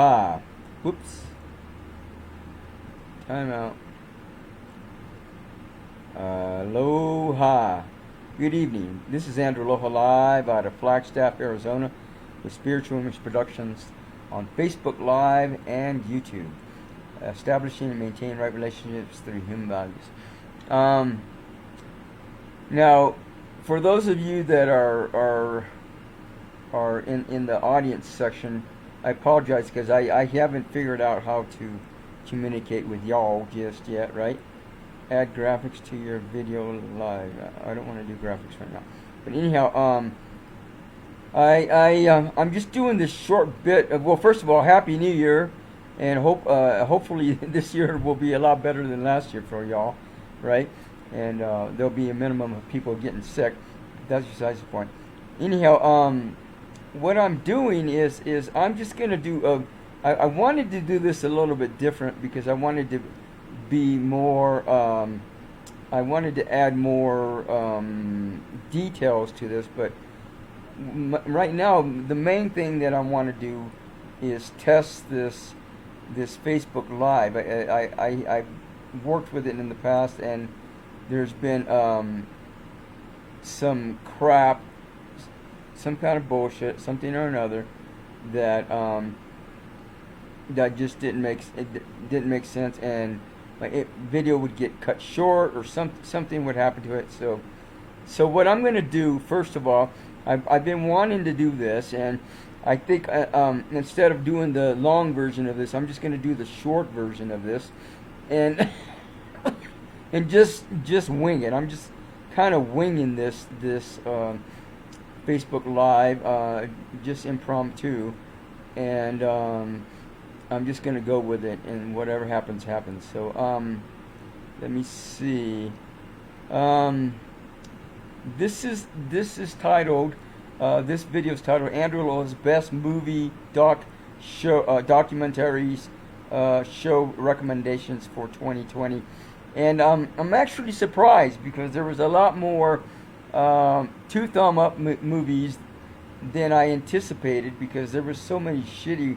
Aloha. Whoops. Time out. Aloha. Good evening. This is Andrea Aloha live out of Flagstaff, Arizona, with Spiritual Image Productions on Facebook Live and YouTube, establishing and maintaining right relationships through human values. Now, for those of you that are in the audience section, I apologize because I haven't figured out how to communicate with y'all just yet, right? Add graphics to your video live. I don't want to do graphics right now. But anyhow, I'm just doing this short bit of, well, first of all, Happy New Year, and hopefully this year will be a lot better than last year for y'all, right? And there'll be a minimum of people getting sick. That's besides the point. Anyhow, what I'm doing is I'm just gonna do I wanted to do this a little bit different because I wanted to be more I wanted to add more details to this, but right now the main thing that I want to do is test this Facebook Live. I've worked with it in the past, and there's been some crap, some kind of bullshit, something or another that that just didn't make sense, and my video would get cut short, or something would happen to it. So what I'm going to do, first of all, I've been wanting to do this, and I think instead of doing the long version of this, I'm just going to do the short version of this, and and just wing it. I'm just kind of winging this Facebook Live, just impromptu, and I'm just gonna go with it, and whatever happens happens. So let me see. This is titled. This video is titled Andrea's Best Movie Documentaries Show Recommendations for 2020. And I'm actually surprised because there was a lot more 2 thumb up movies than I anticipated, because there was so many shitty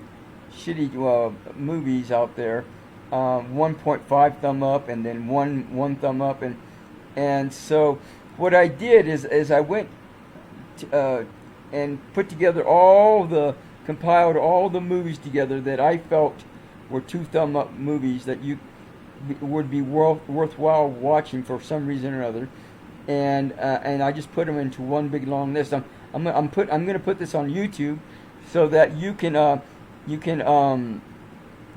movies out there. 1.5 thumb up, and then one thumb up, and so what I did is I went and compiled all the movies together that I felt were 2 thumb up movies that you would be worthwhile watching for some reason or other, and I just put them into one big long list. I'm going to put this on YouTube so that you can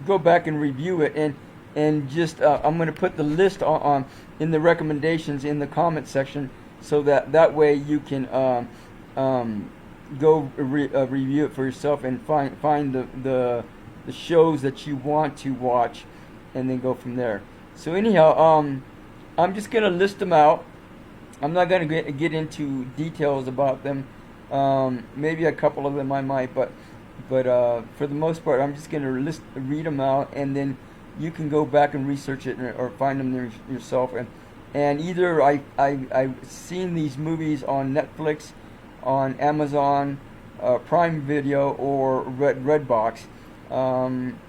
go back and review it, and just I'm going to put the list on in the recommendations in the comment section, so that way you can go review it for yourself and find the shows that you want to watch, and then go from there. So anyhow, I'm just going to list them out. I'm not going to get into details about them. Maybe a couple of them I might, but for the most part, I'm just going to read them out, and then you can go back and research it or find them there yourself. And either I've seen these movies on Netflix, on Amazon Prime Video, or Redbox.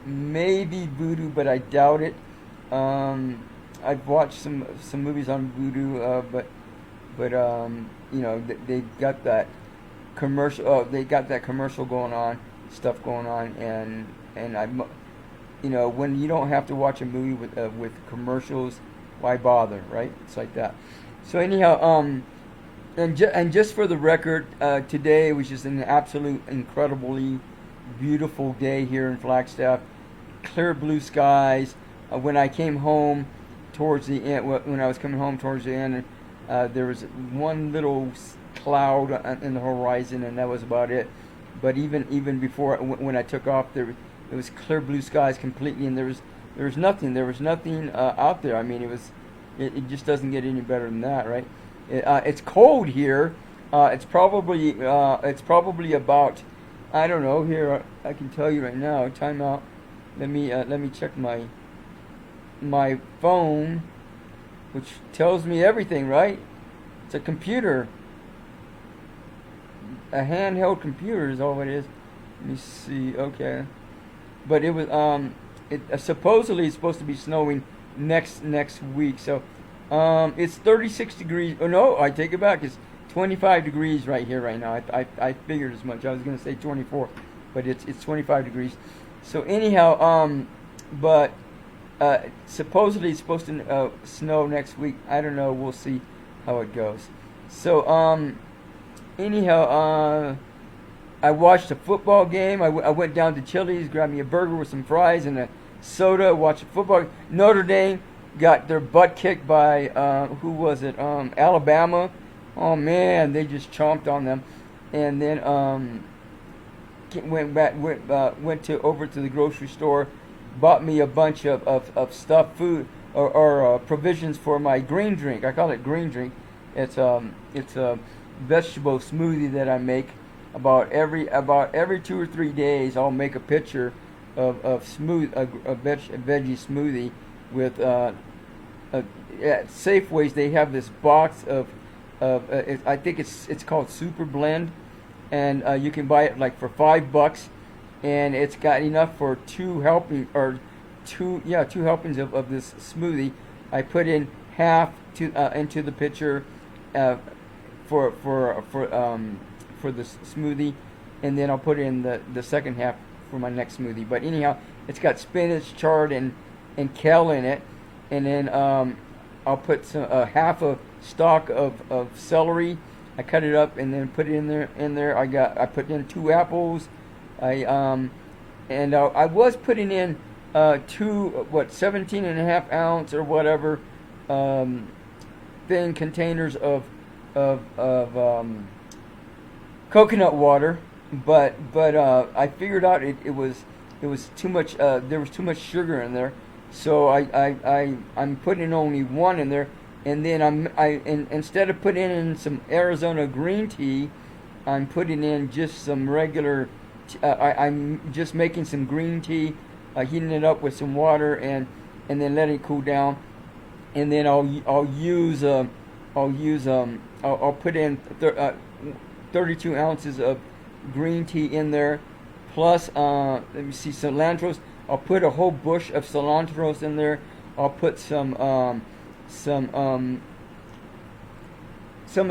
Maybe Vudu, but I doubt it. I've watched some movies on Vudu, but you know, they got that commercial. They got that commercial stuff going on, and I, you know, when you don't have to watch a movie with commercials, why bother, right? It's like that. So anyhow, and just for the record, today was just an absolute incredibly beautiful day here in Flagstaff. Clear blue skies. When I came home towards the end, when I was coming home towards the end, there was one little cloud in the horizon, and that was about it. But even before, when I took off, it was clear blue skies completely, and there was nothing out there. I mean, it just doesn't get any better than that, right? It's cold here. It's probably about, I don't know. Here, I can tell you right now. Time out. Let me check my phone, which tells me everything, right? It's a computer. A handheld computer is all it is. Let me see. Okay. but it was it supposedly it's supposed to be snowing next week. So it's 36 degrees. Oh no, I take it back. It's 25 degrees right here right now. I figured as much. I was gonna say 24, but it's 25 degrees. So anyhow, but supposedly it's supposed to snow next week. I don't know. We'll see how it goes. So anyhow, I watched a football game. I went down to Chili's, grabbed me a burger with some fries and a soda. Watched football. Notre Dame got their butt kicked by who was it? Alabama. Oh man, they just chomped on them. And then went over to the grocery store, bought me a bunch of stuff, food or provisions for my green drink. I call it green drink. It's a vegetable smoothie that I make. About every 2 or 3 days, I'll make a picture of a veggie smoothie with at Safeways. They have this box of I think it's called Super Blend, and you can buy it like for $5, and it's got enough for two helpings of this smoothie. I put in half into the pitcher for the smoothie, and then I'll put in the second half for my next smoothie. But anyhow, it's got spinach, chard, and kale in it, and then I'll put half a stalk of celery. I cut it up and then put it in there. I put in 2 apples. I was putting in 17.5 ounce or whatever thin containers of coconut water, but I figured out it was too much. There was too much sugar in there, so I'm putting in only 1 in there, and then instead of putting in some Arizona green tea, I'm putting in just some regular. I'm just making some green tea, heating it up with some water, and then letting it cool down, and then I'll put in 32 ounces of green tea in there, plus let me see, cilantros. I'll put a whole bush of cilantros in there. I'll put some of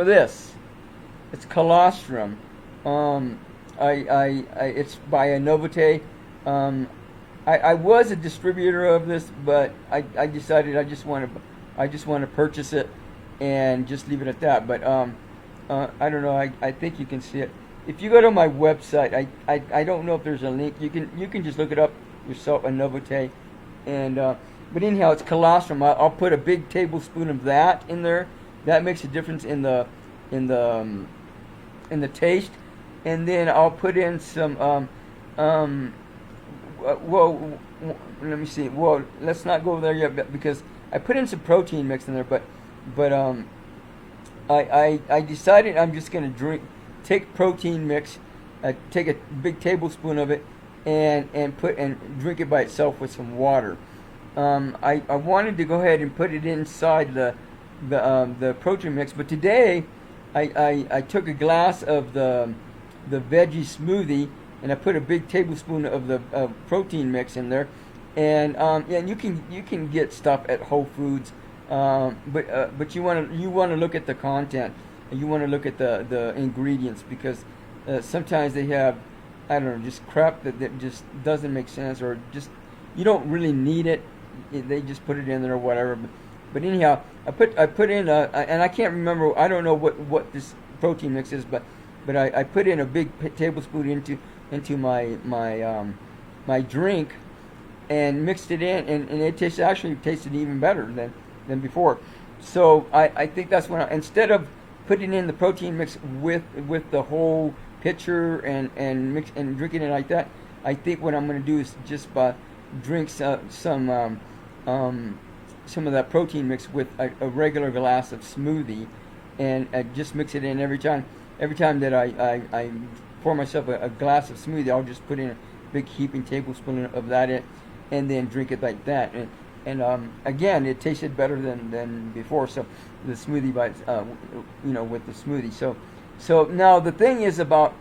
this. It's colostrum. It's by Novate. I was a distributor of this, but I decided I just want to purchase it and just leave it at that. But I don't know. I think you can see it if you go to my website. I don't know if there's a link. You can just look it up yourself, a Novate, and but anyhow, it's colostrum. I'll put a big tablespoon of that in there. That makes a difference in the taste. And then I'll put in some well, let me see. Well, let's not go there yet because I put in some protein mix in there, but I decided I'm just gonna take protein mix, take a big tablespoon of it, and drink it by itself with some water. I wanted to go ahead and put it inside the protein mix, but today I took a glass of the veggie smoothie, and I put a big tablespoon of the protein mix in there, and you can get stuff at Whole Foods, but you want to look at the content, and you want to look at the ingredients, because sometimes they have, I don't know, just crap that just doesn't make sense, or just you don't really need it. They just put it in there or whatever. But anyhow, I put in and I can't remember. I don't know what this protein mix is, but I put in a big tablespoon into my drink and mixed it in, and it tasted even better than before. So I think that's when instead of putting in the protein mix with the whole pitcher and mix and drinking it like that, I think what I'm going to do is just drink some of that protein mix with a regular glass of smoothie, and just mix it in every time. Every time that I pour myself a glass of smoothie, I'll just put in a big heaping tablespoon of that in, and then drink it like that. And again, it tasted better than before. So the smoothie with the smoothie. So now the thing is about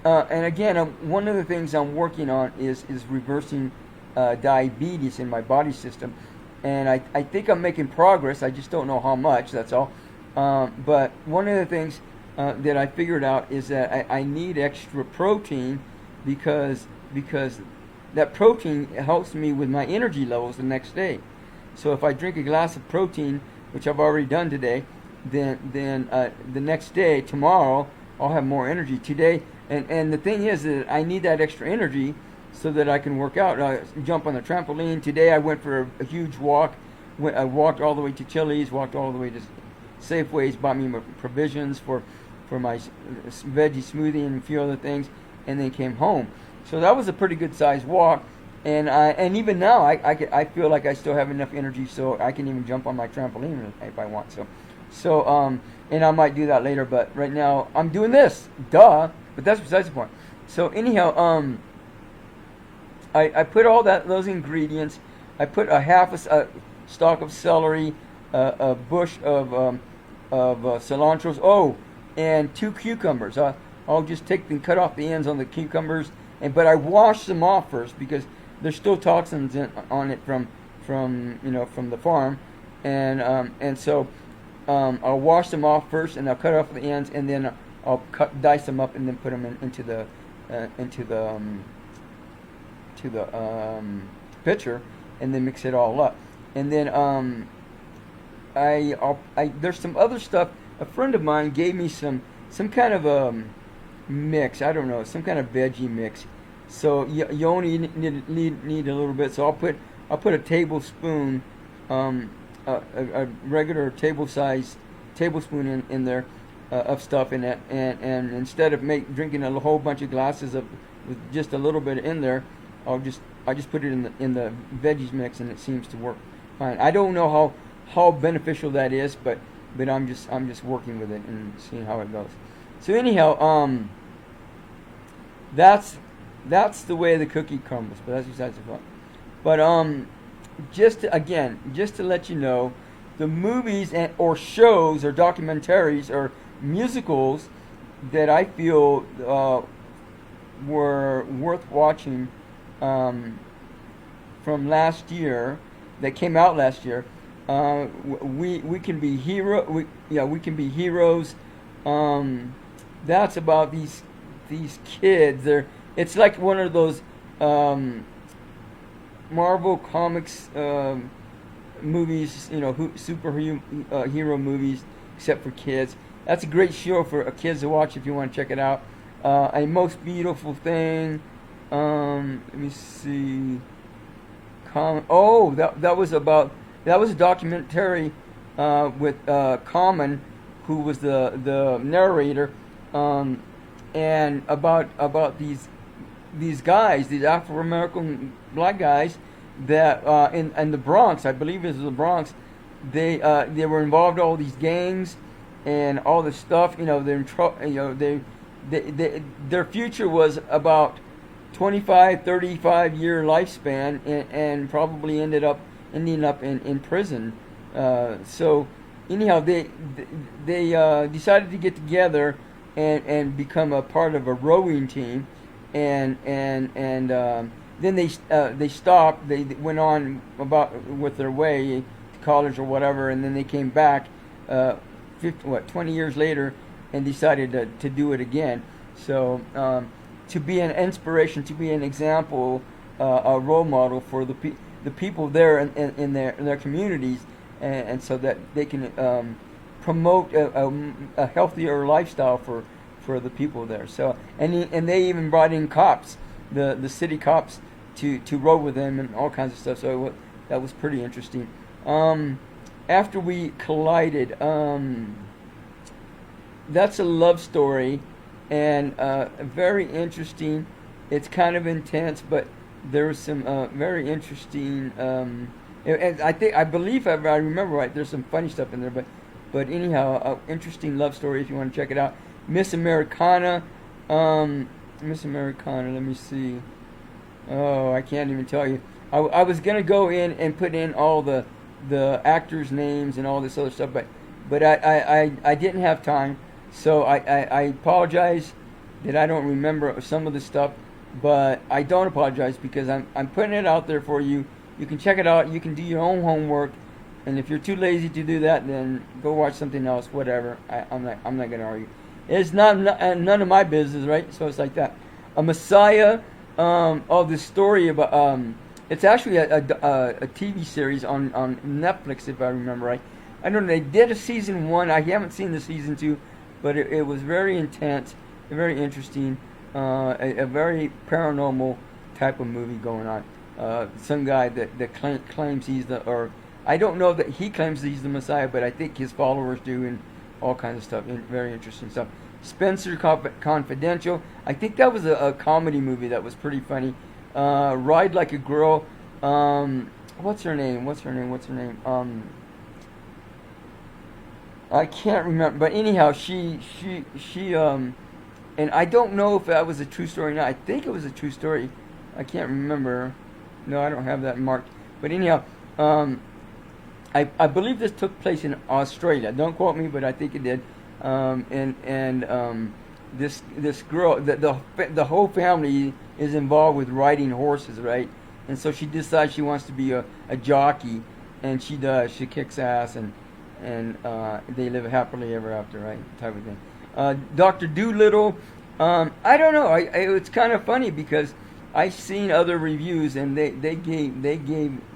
and again, one of the things I'm working on is reversing diabetes in my body system, and I think I'm making progress. I just don't know how much. That's all. But one of the things that I figured out is that I need extra protein because that protein helps me with my energy levels the next day. So if I drink a glass of protein, which I've already done today, then the next day, tomorrow, I'll have more energy. Today, and the thing is that I need that extra energy so that I can work out. Jump on the trampoline. Today I went for a huge walk. I walked all the way to Chili's, walked all the way to Safeways, bought me my provisions for my veggie smoothie and a few other things, and then came home. So that was a pretty good sized walk. And even now, I feel like I still have enough energy so I can even jump on my trampoline if I want. So and I might do that later, but right now I'm doing this. Duh. But that's besides the point. So anyhow, I put all those ingredients. I put a half a stalk of celery, a bush of cilantros. Oh, and 2 cucumbers. I'll just take and cut off the ends on the cucumbers, but I wash them off first because there's still toxins on it from the farm, and so I'll wash them off first, and I'll cut off the ends, and then I'll dice them up, and then put them into the pitcher, and then mix it all up, and then there's some other stuff. A friend of mine gave me some kind of mix. I don't know, some kind of veggie mix. So you only need a little bit. So I'll put a tablespoon, a regular tablespoon in there of stuff in it, and instead of drinking a whole bunch of glasses with just a little bit in there, I just put it in the veggies mix, and it seems to work fine. I don't know how beneficial that is, but I'm just working with it and seeing how it goes. So anyhow, that's the way the cookie crumbles, but that's besides the point. But just to let you know, the movies or shows or documentaries or musicals that I feel were worth watching from last year, that came out last year, we can be we can be heroes. That's about these kids. It's like one of those Marvel Comics movies, superhero movies, except for kids. That's a great show for kids to watch if you want to check it out. A Most Beautiful Thing. Let me see. That was a documentary with Common, who was the narrator, and about these guys, these Afro-American black guys that in the Bronx, I believe it was the Bronx, they were involved in all these gangs and all this stuff. Their future was about 25, 35 year lifespan, and probably ending up in prison. So anyhow, they decided to get together and become a part of a rowing team, and then they stopped. They went on with their way to college or whatever, and then they came back 20 years later and decided to do it again. So to be an inspiration, to be an example, a role model for the people there in their communities, and so that they can promote a healthier lifestyle for the people there. So and they even brought in cops, the city cops, to row with them and all kinds of stuff. So that was pretty interesting. After we collided, that's a love story, and very interesting. It's kind of intense, but there was some very interesting. And I believe if I remember right, there's some funny stuff in there, but anyhow, interesting love story if you want to check it out. Miss Americana. Let me see. Oh, I can't even tell you. I was gonna go in and put in all the actors' names and all this other stuff, but I didn't have time. So I apologize that I don't remember some of the stuff, but I don't apologize because I'm putting it out there for you. You can check it out. You can do your own homework, and if you're too lazy to do that, then go watch something else. Whatever. I'm not gonna argue. It's none of my business, right? So it's like that. A Messiah. Of the story about it's actually a TV series on Netflix, if I remember right. I don't know. They did a season 1. I haven't seen the season 2, but it was very intense, very interesting, a very paranormal type of movie going on. Some guy that claims he's or I don't know that he claims he's the Messiah, but I think his followers do, and all kinds of stuff. Very interesting stuff. Spenser Confidential. I think that was a comedy movie that was pretty funny. Ride Like a Girl. What's her name? I can't remember. But anyhow, she and I don't know if that was a true story or not. I think it was a true story. I can't remember. No, I don't have that marked. But anyhow, I believe this took place in Australia. Don't quote me, but I think it did. This girl, the whole family is involved with riding horses, right? And so she decides she wants to be a jockey, and she does. She kicks ass, and they live happily ever after, right? Type of thing. Dr. DoLittle. I don't know. It's kind of funny because I've seen other reviews, and they gave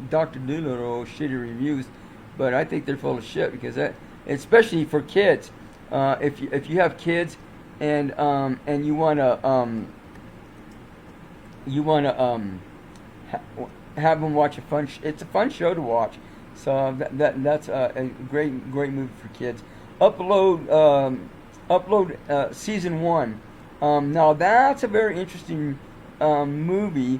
Dr. DoLittle shitty reviews, but I think they're full of shit because especially for kids. If you have kids and you wanna have them watch it's a fun show to watch. So that's a great movie for kids. Upload season 1. Now that's a very interesting movie.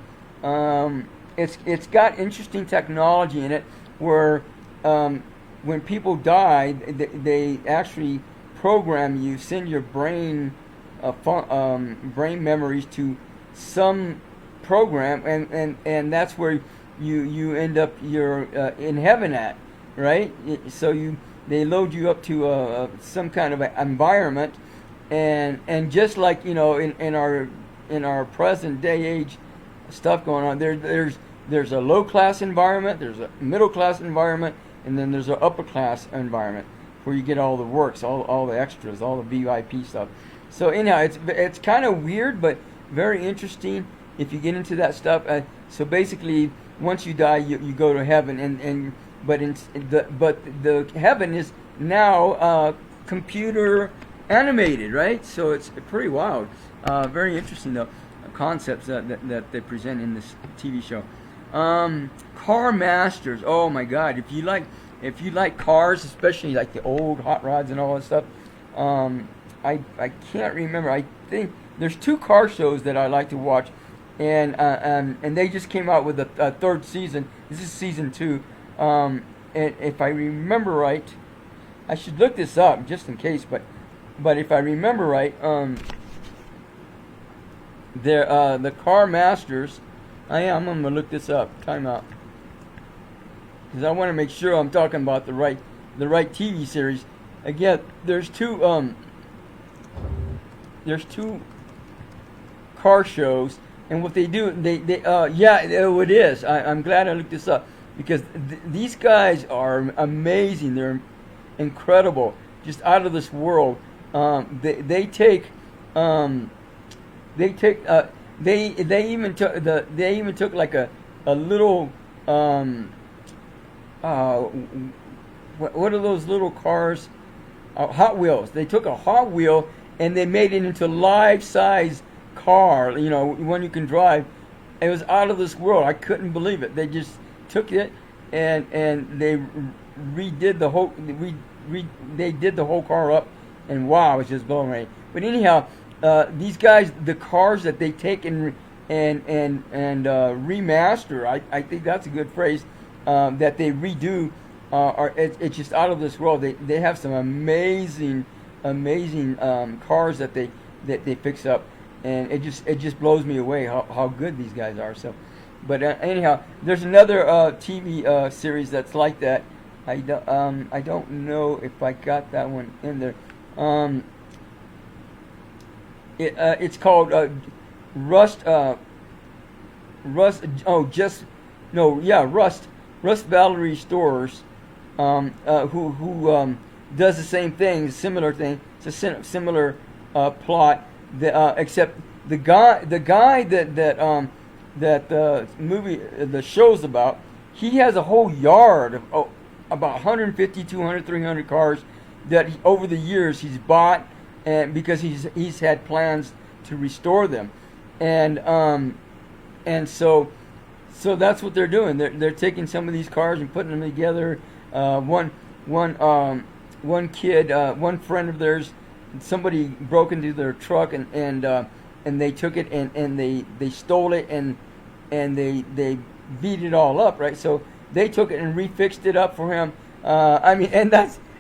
It's got interesting technology in it where when people die, they actually program you, send your brain memories to some program, and that's where you end up you're in heaven at, right? So they load you up to some kind of environment, and just like in our present day age stuff going on, there's a low class environment, there's a middle class environment, and then there's an upper class environment where you get all the works, all the extras, all the VIP stuff. So anyhow, it's kind of weird, but very interesting if you get into that stuff. So basically, once you die, you go to heaven, but the heaven is now computer animated, right? So it's pretty wild. Very interesting though, concepts that they present in this TV show. Car Masters. Oh my God! If you like cars, especially like the old hot rods and all that stuff, I can't remember. I think there's 2 car shows that I like to watch, and they just came out with a 3rd season. This is season 2, and if I remember right, I should look this up just in case. But if I remember right, the Car Masters. I'm gonna look this up. Time out. Because I want to make sure I'm talking about the right TV series. Again, there's two car shows, and what they do, it is. I'm glad I looked this up because these guys are amazing. They're incredible, just out of this world. They even took like a little what are those little cars? Hot Wheels. They took a Hot Wheel and they made it into life-size car. One you can drive. It was out of this world. I couldn't believe it. They just took it and they redid the whole. They did the whole car up, and wow, it's just blowing away. But anyhow, these guys, the cars that they take and remaster. I think that's a good phrase. That they redo. It's just out of this world. They have some amazing cars that they fix up, and it just blows me away how good these guys are. So, but anyhow, there's another TV series that's like that. I don't know if I got that one in there. It's called Rust. Rust. Oh, just no. Yeah, Rust. Rust Valerie Stores. Who does the same thing, similar thing. It's a similar plot. Except the guy that the show's about, he has a whole yard of about 150, 200, 300 cars that over the years he's bought, and because he's had plans to restore them, and so that's what they're doing. They're taking some of these cars and putting them together. One kid, one friend of theirs, somebody broke into their truck and they took it and they stole it and they beat it all up, right? So they took it and refixed it up for him. And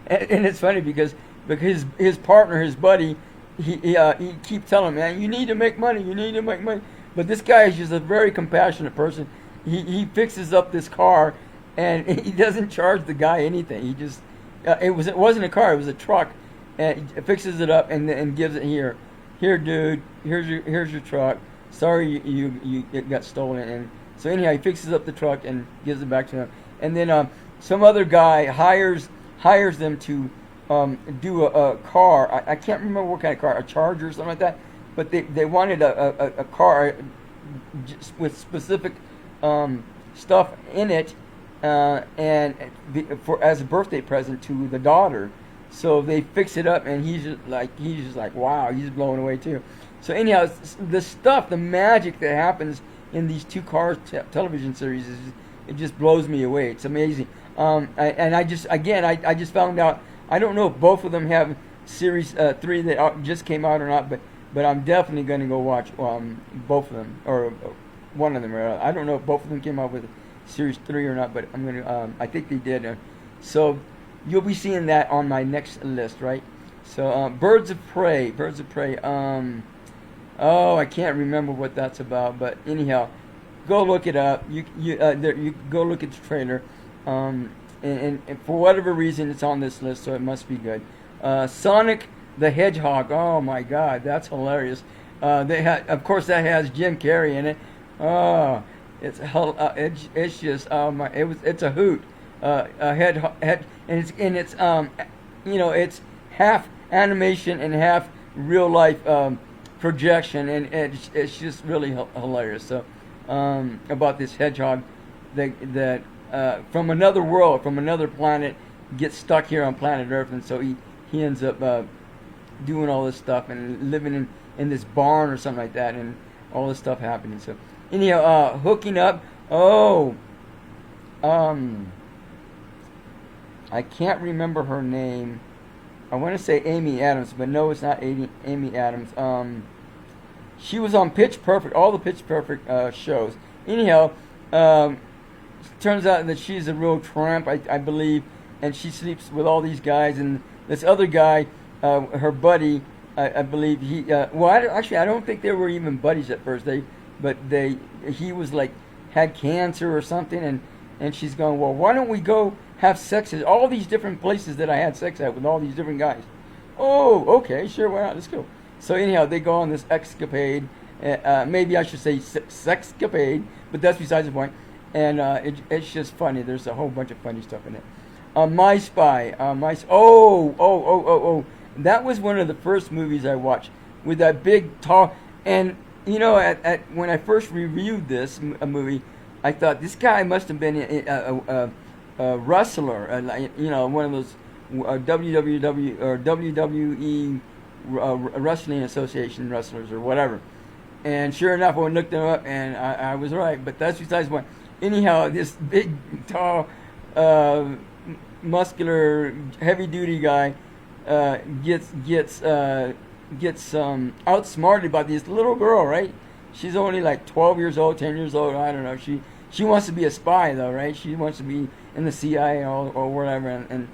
it's funny because his partner, his buddy, he keeps telling him, man, you need to make money, But this guy is just a very compassionate person. He fixes up this car, and he doesn't charge the guy anything. He just it wasn't a car, it was a truck, and he fixes it up and gives it here, dude. Here's your truck. Sorry you it got stolen. And so anyhow, he fixes up the truck and gives it back to him. And then some other guy hires them to do a car. I can't remember what kind of car, a Charger or something like that. But they wanted a car with specific stuff in it, and as a birthday present to the daughter. So they fix it up, and he's just like wow, he's blown away too. So anyhow, the magic that happens in these two Cars television series it just blows me away. It's amazing. I just found out. I don't know if both of them have series 3 that just came out or not, but I'm definitely going to go watch both of them, or one of them. I don't know if both of them came out with series 3 or not, but I'm going to. I think they did. So you'll be seeing that on my next list, right? So Birds of Prey. Oh, I can't remember what that's about, but anyhow, go look it up. You go look at the trailer, and for whatever reason, it's on this list, so it must be good. Sonic the Hedgehog. Oh my God, that's hilarious. Of course, that has Jim Carrey in it. Oh, it's just it's a hoot. And it's it's half animation and half real life projection, and it's just really hilarious. So about this hedgehog that from another world, from another planet, gets stuck here on planet Earth, and so he ends up doing all this stuff and living in this barn or something like that, and all this stuff happening. So anyhow, hooking up. I can't remember her name. I want to say Amy Adams, but no, it's not Amy Adams. She was on Pitch Perfect, all the Pitch Perfect shows. Anyhow, turns out that she's a real tramp, I believe, and she sleeps with all these guys. And this other guy, her buddy, I believe I don't think they were even buddies at first. He was like had cancer or something, and she's going, well, why don't we go have sex at all these different places that I had sex at with all these different guys? Oh, okay, sure, why not? Let's go. So anyhow, they go on this escapade. Maybe I should say sexcapade, but that's besides the point. And it's just funny. There's a whole bunch of funny stuff in it. My Spy. That was one of the first movies I watched with that big, tall. And when I first reviewed this movie, I thought this guy must have been a wrestler, one of those WWW or WWE Wrestling Association wrestlers or whatever. And sure enough, I looked them up, and I was right. But that's besides the point. Anyhow, this big, tall, muscular, heavy-duty guy gets outsmarted by this little girl, right? She's only like 12 years old, 10 years old. I don't know. She wants to be a spy, though, right? She wants to be in the CIA or whatever. And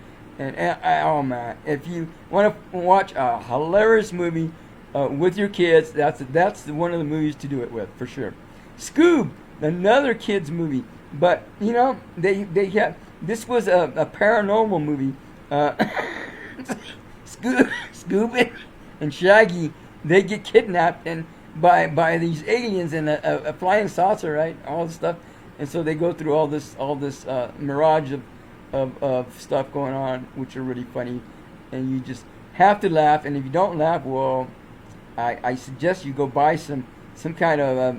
oh man, if you want to watch a hilarious movie with your kids, that's one of the movies to do it with for sure. Scoob, another kids movie, but they have this was a paranormal movie. Scoob and Shaggy they get kidnapped and by these aliens in a flying saucer, right? All this stuff, and so they go through all this mirage of stuff going on, which are really funny, and you just have to laugh. And if you don't laugh, well, I suggest you go buy some kind of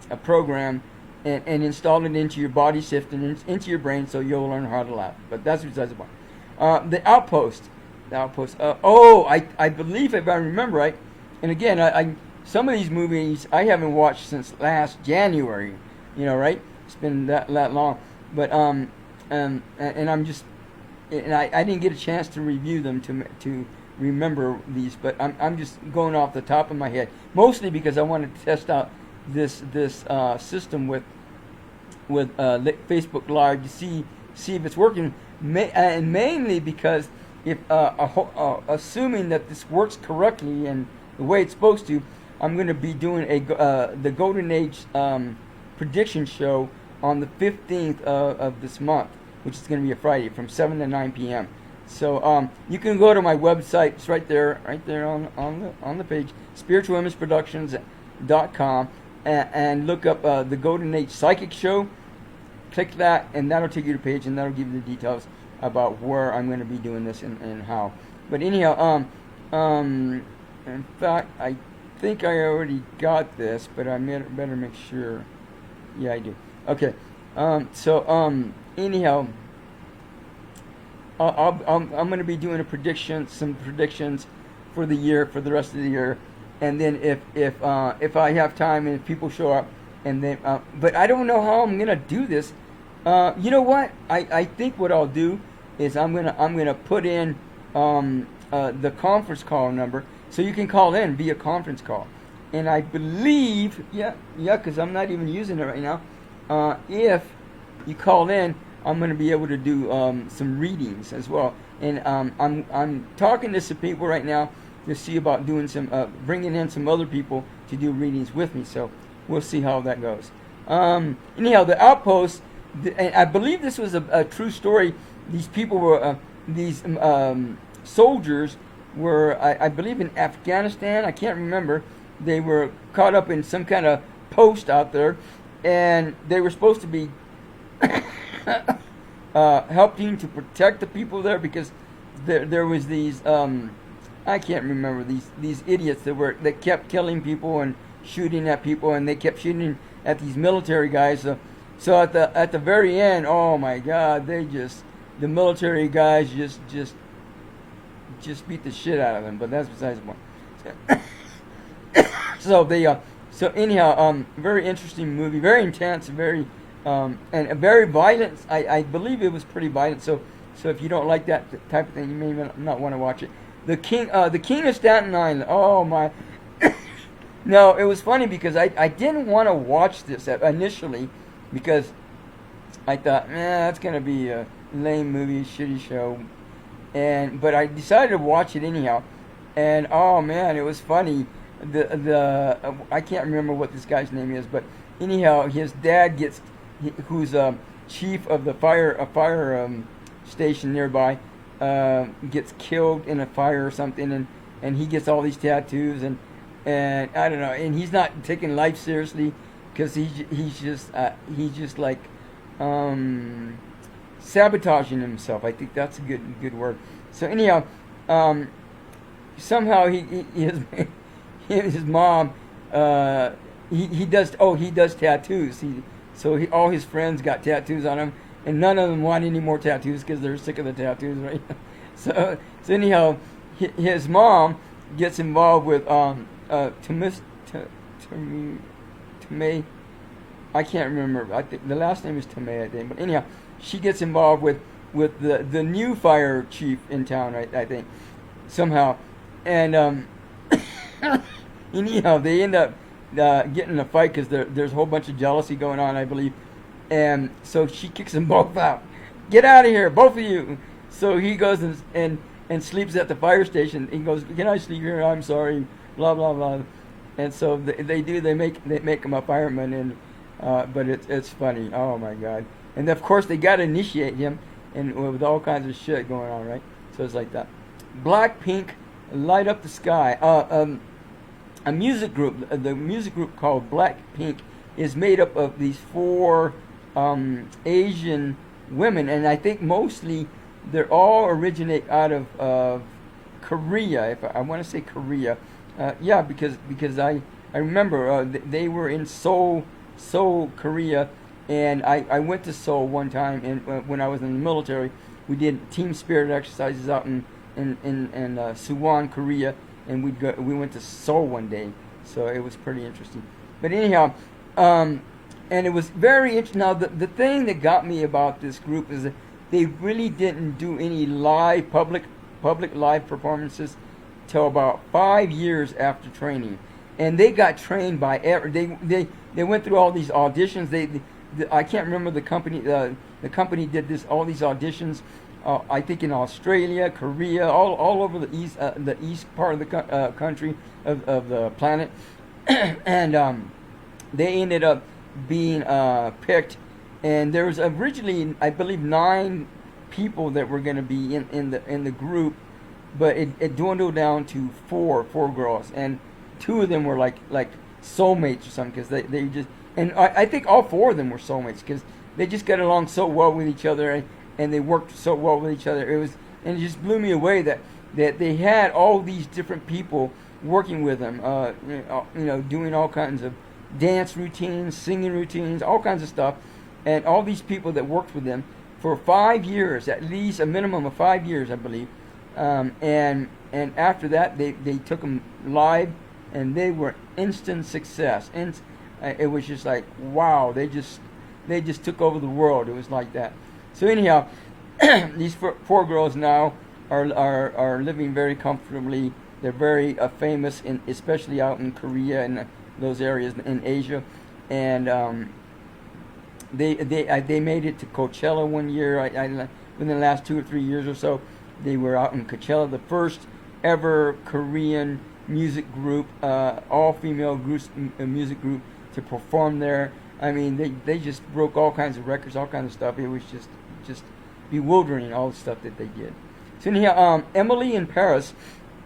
a program and install it into your body shift and into your brain, so you'll learn how to laugh. But that's besides the point. The Outpost. I believe, if I remember right, and again, I some of these movies I haven't watched since last January. Right? It's been that long. But and I'm just, and I didn't get a chance to review them to remember these, but I'm just going off the top of my head, mostly because I wanted to test out this system with Facebook Live to see if it's working, and mainly because if assuming that this works correctly and the way it's supposed to, I'm going to be doing the Golden Age prediction show on the 15th of this month, which is going to be a Friday from 7 to 9 p.m. So you can go to my website. It's right there on the page, spiritualimage.productions.com, and look up the Golden Age Psychic Show. Click that, and that'll take you to the page, and that'll give you the details about where I'm going to be doing this and how. But anyhow, in fact, I think I already got this, but I better make sure. Yeah, I do. Okay. Anyhow, I'm going to be doing some predictions for the year, for the rest of the year, and then if I have time and if people show up, and then but I don't know how I'm going to do this. You know what? I think what I'll do is I'm gonna put in the conference call number, so you can call in via conference call. And I believe, because I'm not even using it right now. If you call in, I'm going to be able to do some readings as well. And I'm talking to some people right now to see about doing bringing in some other people to do readings with me. So we'll see how that goes. Anyhow, the Outpost, and I believe this was a true story. These people were these soldiers were, I believe, in Afghanistan. I can't remember. They were caught up in some kind of post out there, and they were supposed to be helping to protect the people there, because there was these I can't remember, these idiots that kept killing people and shooting at people, and they kept shooting at these military guys. So at the very end, oh my God, the military guys just beat the shit out of them. But that's besides the point. So anyhow, very interesting movie, very intense, very and very violent. I believe it was pretty violent. So if you don't like that type of thing, you may not want to watch it. The King of Staten Island. Oh my! No, it was funny because I didn't want to watch this initially, because I thought, that's gonna be a lame movie, shitty show, but I decided to watch it anyhow, and oh man, it was funny. I can't remember what this guy's name is, but anyhow, his dad who's chief of the fire station nearby, gets killed in a fire or something, and he gets all these tattoos, and I don't know, and he's not taking life seriously, because he's just like sabotaging himself. I think that's a good word. So anyhow, somehow his mom, he does tattoos. All his friends got tattoos on him, and none of them want any more tattoos because they're sick of the tattoos, right? So anyhow, his mom gets involved with Tomei. I can't remember. I think the last name is Tomei, I think. But anyhow, she gets involved with the new fire chief in town, right? I think somehow, and anyhow, they end up getting in a fight because there's a whole bunch of jealousy going on, I believe, and so she kicks them both out. Get out of here, both of you! So he goes and sleeps at the fire station. He goes, "Can I sleep here? I'm sorry." Blah blah blah. And so they make him a fireman, and but it's funny. Oh my God! And of course they got to initiate him, and with all kinds of shit going on, right? So it's like that. BlackPink, Light Up the Sky. a music group. The music group called BlackPink is made up of these four Asian women, and I think mostly they're all originate out of Korea. If I want to say Korea, yeah, because I remember they were in Seoul, Korea, and I went to Seoul one time, and when I was in the military, we did team spirit exercises out in Suwon, Korea, and we went to Seoul one day, so it was pretty interesting. But anyhow, and it was very interesting. Now the thing that got me about this group is that they really didn't do any live public live performances till about 5 years after training, and they got trained by they went through all these auditions. I can't remember the company. The company did all these auditions. I think in Australia, Korea, all over the east part of the country of the planet, and they ended up being picked. And there was originally, I believe, 9 people that were going to be in the group, but it dwindled down to four girls, and 2 of them were like soulmates or something, because they just, and I think all 4 of them were soulmates because they just got along so well with each other, and they worked so well with each other. It just blew me away that they had all these different people working with them, doing all kinds of dance routines, singing routines, all kinds of stuff, and all these people that worked with them for 5 years, at least a minimum of 5 years, I believe, and after that they took them live, and they were instant success, and it was just like, wow, they just took over the world. It was like that. So anyhow, these 4 girls now are living very comfortably. They're very famous, especially out in Korea and those areas in Asia, and they made it to Coachella one year. Within the last 2 or 3 years or so, they were out in Coachella, the first ever Korean music group, all female music group to perform there. I mean, they just broke all kinds of records, all kinds of stuff. It was just bewildering, all the stuff that they did. So anyhow, Emily in Paris,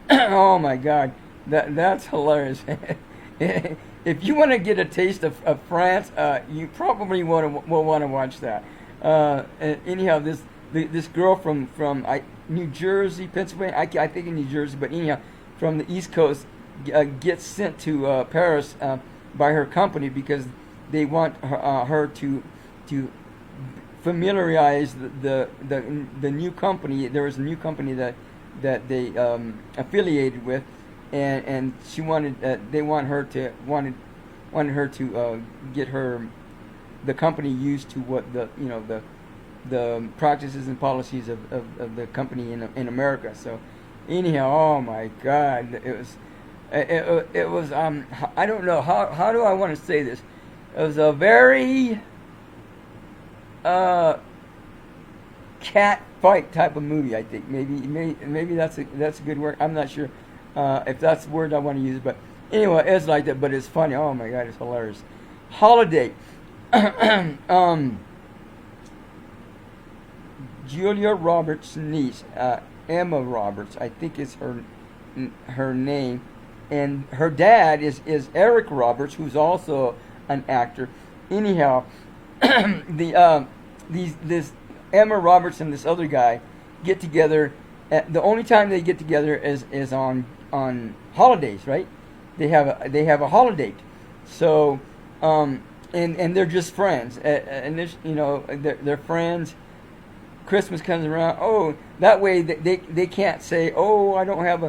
oh my God, that's hilarious. If you want to get a taste of France, you probably will want to watch that. Anyhow, this girl from New Jersey, Pennsylvania, I think in New Jersey, but anyhow, from the East Coast, gets sent to Paris by her company because they want her to familiarize the new company. There was a new company that they affiliated with, and she wanted wanted her to get the company used to what the practices and policies of the company in America. So anyhow, oh my God, it was I don't know how do I want to say this. It was a very cat fight type of movie. I think maybe that's a good word. I'm not sure if that's the word I want to use, but anyway, it's like that. But it's funny. Oh my God, it's hilarious. Holidate. Julia Roberts' niece, Emma Roberts, I think is her name, and her dad is Eric Roberts, who's also an actor. Anyhow, this Emma Roberts and this other guy get together. The only time they get together is on holidays, right? They have a holiday, so and they're just friends, and they're friends. Christmas comes around. Oh, that way they can't say, oh, I don't have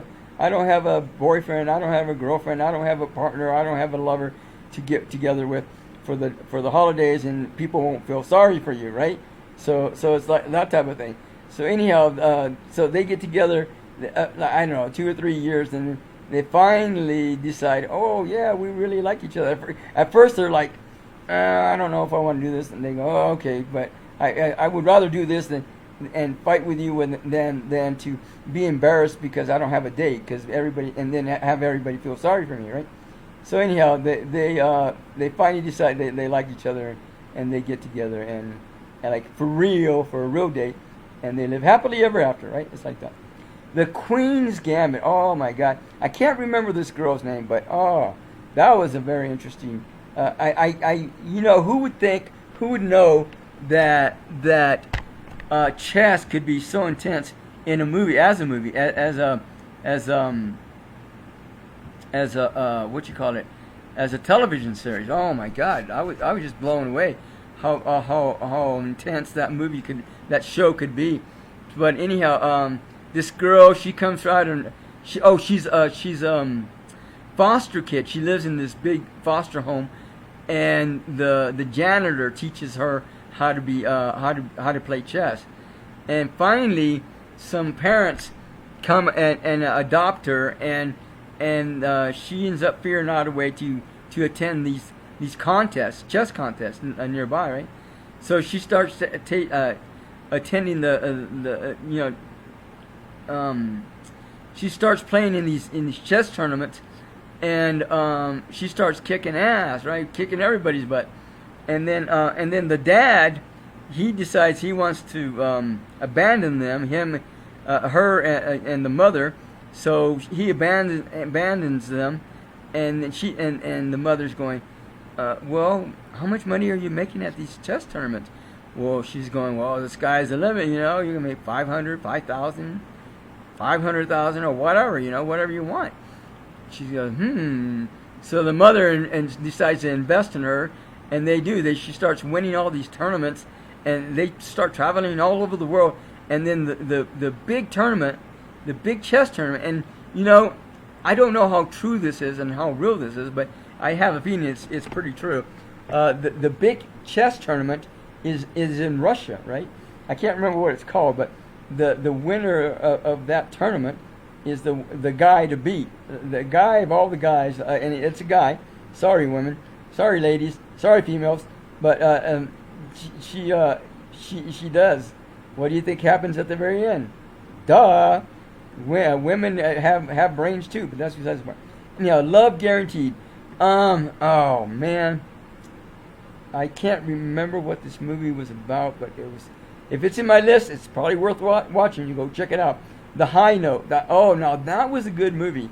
a boyfriend, I don't have a girlfriend, I don't have a partner, I don't have a lover to get together with for the holidays, and people won't feel sorry for you, right? So it's like that type of thing. So anyhow, so they get together, I don't know, 2 or 3 years, and they finally decide, oh yeah, we really like each other. At first they're like, I don't know if I want to do this, and they go, oh, okay, but I would rather do this and fight with you than to be embarrassed because I don't have a date, because everybody, and then have everybody feel sorry for me, right? So anyhow, they finally decide they like each other, and they get together and like for a real date, and they live happily ever after, right? It's like that. The Queen's Gambit. Oh my God, I can't remember this girl's name, but oh, that was a very interesting. You know, who would think, who would know that chess could be so intense in a movie, as what you call it, as a television series. Oh my God, I was just blown away how intense that show could be. But anyhow, this girl, she comes out and she's foster kid. She lives in this big foster home, and the janitor teaches her how to play chess. And finally, some parents come and adopt her, and she ends up figuring out a way to attend these contests, chess contests nearby, right? So she starts attending she starts playing in these chess tournaments, and she starts kicking ass, right? Kicking everybody's butt. And then the dad, he decides he wants to abandon them, her and the mother. So he abandons them, and the mother's going, well, how much money are you making at these chess tournaments? Well, she's going, well, the sky's the limit, you know, you can make 500, 5,000, 500,000, or whatever, you know, whatever you want. She goes, So the mother and decides to invest in her, and they do. She starts winning all these tournaments, and they start traveling all over the world. And then the big tournament, the big chess tournament, and you know, I don't know how true this is and how real this is, but I have a feeling it's pretty true. The big chess tournament is in Russia, right? I can't remember what it's called, but the winner of that tournament is the guy to beat. The guy of all the guys, and it's a guy. Sorry, women. Sorry, ladies. Sorry, females. But she does. What do you think happens at the very end? Duh. Women have brains too, but that's besides the point. You know, love guaranteed. Oh man, I can't remember what this movie was about, but it was. If it's in my list, it's probably worth watching. You go check it out. The High Note. Now that was a good movie.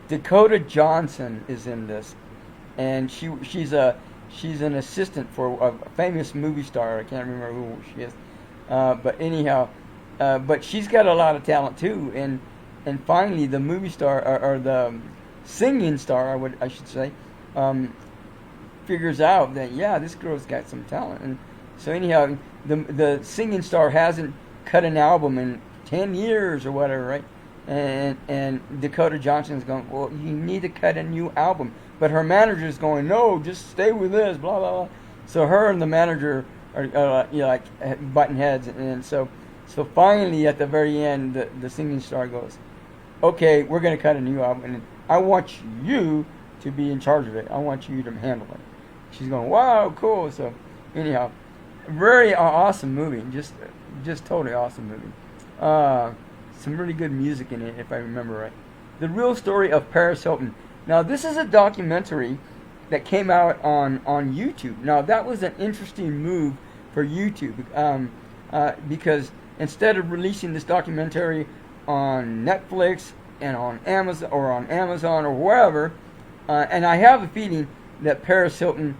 Dakota Johnson is in this, and she's an assistant for a famous movie star. I can't remember who she is, but anyhow, but she's got a lot of talent too. And finally, the movie star or the singing star, I should say, figures out that this girl's got some talent. And so anyhow, the singing star hasn't cut an album in 10 years or whatever, right? And Dakota Johnson's going, well, you need to cut a new album. But her manager's going, no, just stay with this, blah, blah, blah. So her and the manager are like butting heads. And so finally, at the very end, the singing star goes, okay, we're going to cut a new album, and I want you to be in charge of it. I want you to handle it. She's going, wow, cool. So anyhow, very awesome movie. Just totally awesome movie. Some really good music in it, if I remember right. The Real Story of Paris Hilton. Now, this is a documentary that came out on YouTube. Now, that was an interesting move for YouTube, because instead of releasing this documentary on Netflix and on Amazon or wherever, and I have a feeling that Paris Hilton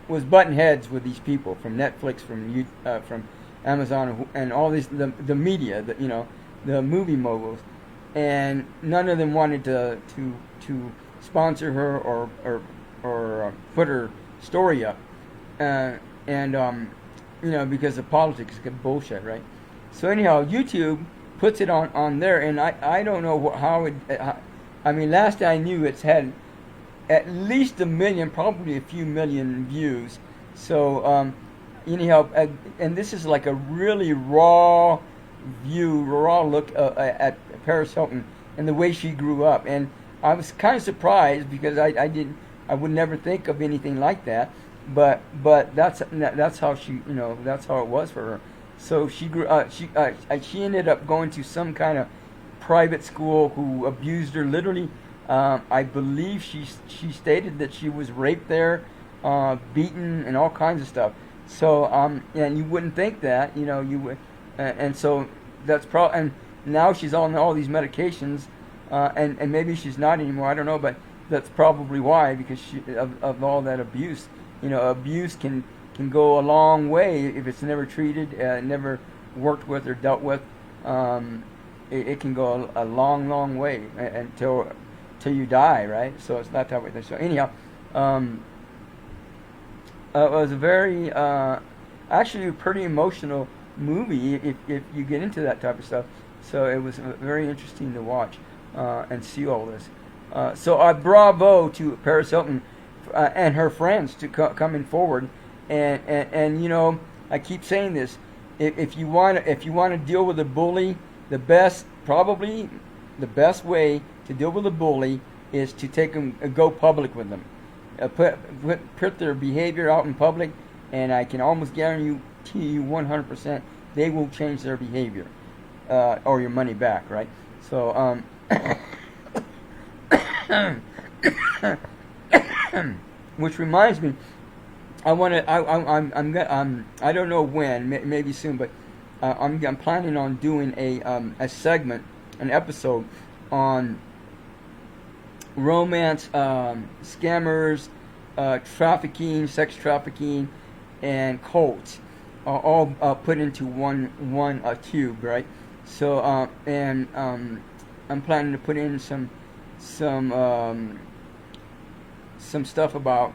was butting heads with these people from Netflix, from Amazon, and all these the media, the movie moguls, and none of them wanted to sponsor her or put her story up, because of politics, bullshit, right? So anyhow, YouTube puts it on there, and I don't know how it. I mean, last I knew, it's had at least 1 million, probably a few million views. So anyhow, and this is like a really raw look at Paris Hilton and the way she grew up. And I was kind of surprised because I would never think of anything like that. But that's how she, that's how it was for her. So she grew. She ended up going to some kind of private school who abused her literally. I believe she stated that she was raped there, beaten, and all kinds of stuff. So and you wouldn't think that, you know, you would, and so that's probably, and now she's on all these medications, and maybe she's not anymore. I don't know, but that's probably why, because of all that abuse. You know, abuse can go a long way if it's never treated, never worked with or dealt with. It can go a long, long way until you die, right? So it's not that way. So anyhow, it was a very, actually a pretty emotional movie if you get into that type of stuff. So it was very interesting to watch and see all this. So bravo to Paris Hilton and her friends to coming forward, and you know, I keep saying this. If you want to deal with a bully, probably the best way to deal with a bully is to go public with them, put their behavior out in public, and I can almost guarantee you 100% they will change their behavior, or your money back, right? So which reminds me, I don't know when, maybe soon, but I'm planning on doing a segment, an episode on romance, scammers, trafficking, sex trafficking, and cults, all put into one cube, right? So I'm planning to put in some stuff about,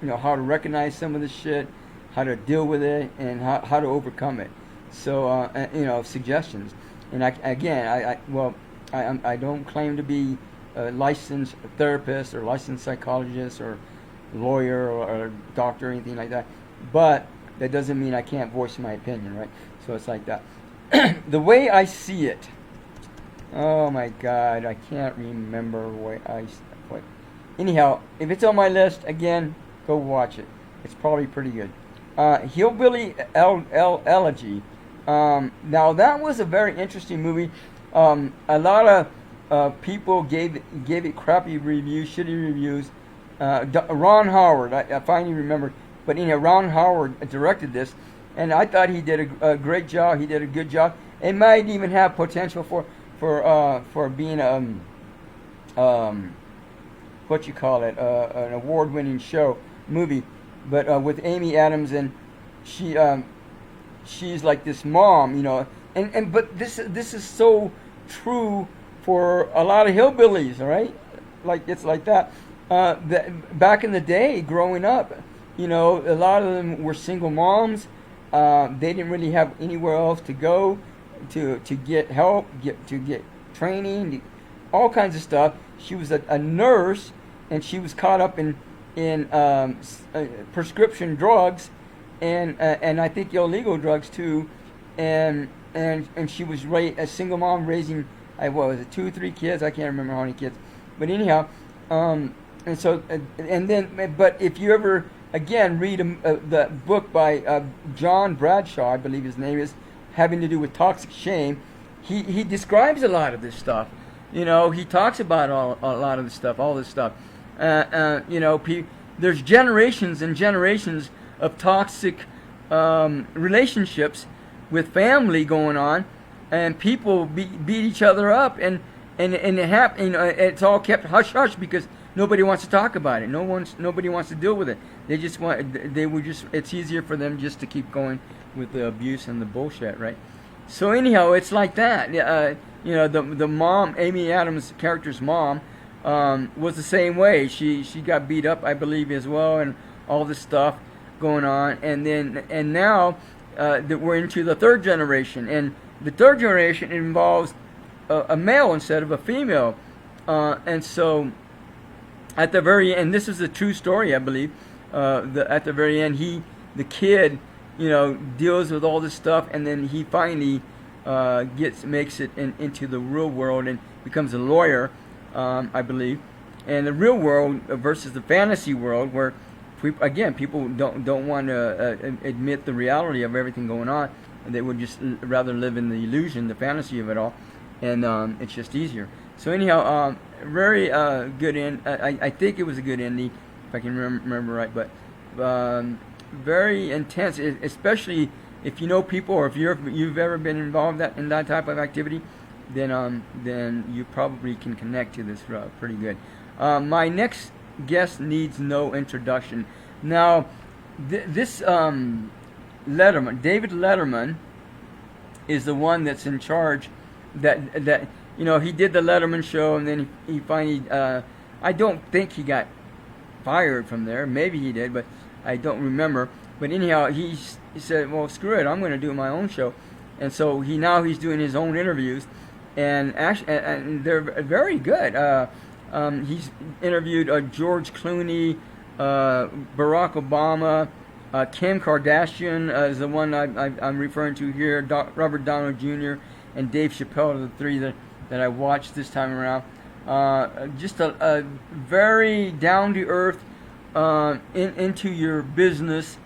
you know, how to recognize some of this shit, how to deal with it, and how to overcome it. So you know, suggestions. And I don't claim to be a licensed therapist or licensed psychologist or lawyer or doctor or anything like that, but that doesn't mean I can't voice my opinion, right? So it's like that. The way I see it. Oh my God, I can't remember what. Anyhow, if it's on my list, again, go watch it. It's probably pretty good. Hillbilly Elegy. Now that was a very interesting movie. A lot of people gave it crappy reviews, shitty reviews. Ron Howard, I finally remembered. But anyhow, Ron Howard directed this, and I thought he did a great job. He did a good job. It might even have potential for being what you call it, an award-winning movie. But with Amy Adams, and she's like this mom, you know, and but this is so true for a lot of hillbillies, right? Like, it's like that. Back in the day, growing up, you know, a lot of them were single moms. They didn't really have anywhere else to go to get help, to get training, all kinds of stuff. She was a nurse, and she was caught up in prescription drugs, and I think illegal drugs too, and she was a single mom raising, what was it, 2 or 3 kids? I can't remember how many kids, but anyhow, and so but if you ever again read the book by John Bradshaw, I believe his name is, having to do with toxic shame, he describes a lot of this stuff. You know, he talks about a lot of this stuff, all this stuff. You know, there's generations and generations of toxic relationships with family going on, and people beat each other up, and it you know, it's all kept hush hush because nobody wants to talk about it. Nobody wants to deal with it. It's easier for them just to keep going with the abuse and the bullshit, right? So anyhow, it's like that. You know, the mom, Amy Adams' character's mom, was the same way. She got beat up, I believe, as well, and all this stuff going on. And now that we're into the third generation, and the third generation involves a male instead of a female, and so at the very end, this is a true story, I believe. At the very end, the kid, you know, deals with all this stuff, and then he finally makes it into the real world and becomes a lawyer, I believe. And the real world versus the fantasy world, where people don't want to admit the reality of everything going on, and they would just rather live in the illusion, the fantasy of it all, and it's just easier. So anyhow, very good end. I think it was a good ending, if I can remember right. But very intense, especially if you know people or if you've ever been involved in that type of activity, then you probably can connect to this pretty good. My next guest needs no introduction. Now, this Letterman, David Letterman, is the one that's in charge. That he did the Letterman show, and then he finally. I don't think he got fired from there. Maybe he did, but I don't remember. But anyhow, he said, "Well, screw it. I'm going to do my own show," and so he's doing his own interviews, and actually, and they're very good. He's interviewed George Clooney, Barack Obama, Kim Kardashian is the one I'm referring to here, Robert Downey Jr. and Dave Chappelle are the three that I watched this time around. Just a very down-to-earth, into your business